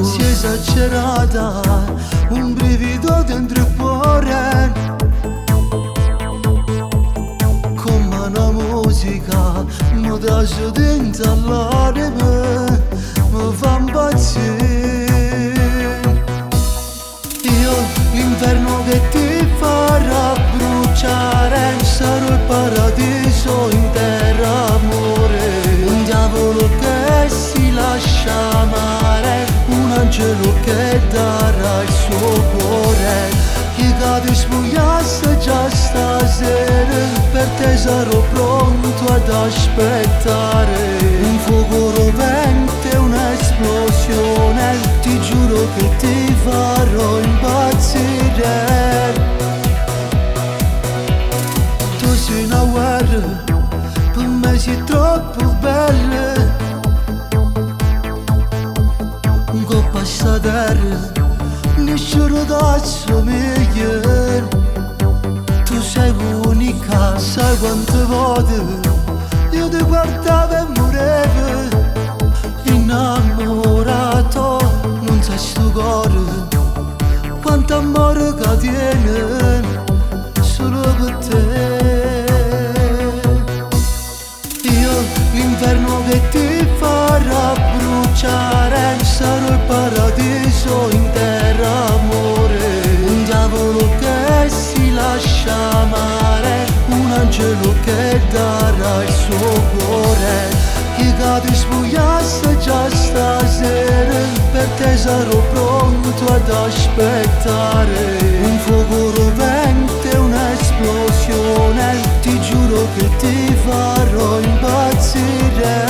si è esagerata, un brivido dentro il cuore, come una musica mi trasce dentro all'anima, mi fa impazzire. Io l'inferno che ti farà bruciare sarò il paradiso in terra, amore. Un diavolo che si lascia amare, un angelo che darà il suo cuore. Chi cade spogliasse già stasera, per te sarò pronto ad aspettare. Un fuoco rovente, un'esplosione, ti giuro che ti farò impazzire. Tu sei una guerra, per me sei troppo bella, un coppa sta terra, nessuno t'assomiglia. Tu sei unica, sai quante volte io ti guardavo e morevo, innamorato, non sai sto cuore quanto amore che tiene solo per te. Io l'inferno che ti farà bruciare sarò il paradiso in terra, amore. Un diavolo che si lascia amare, un angelo che darà il suo cuore. Chi cade spogliasse già stasera, per te sarò pronto ad aspettare. Un fuoco rovente, un'esplosione, ti giuro che ti farò impazzire.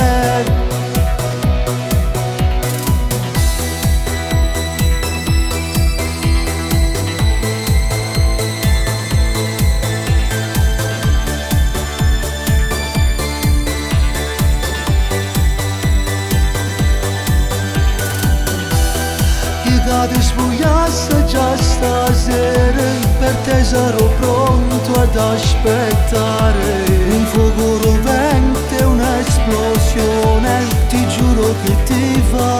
Cade spogliasse già stasera, per te sarò pronto ad aspettare. Un fuoco rovente, un'esplosione, ti giuro che ti fa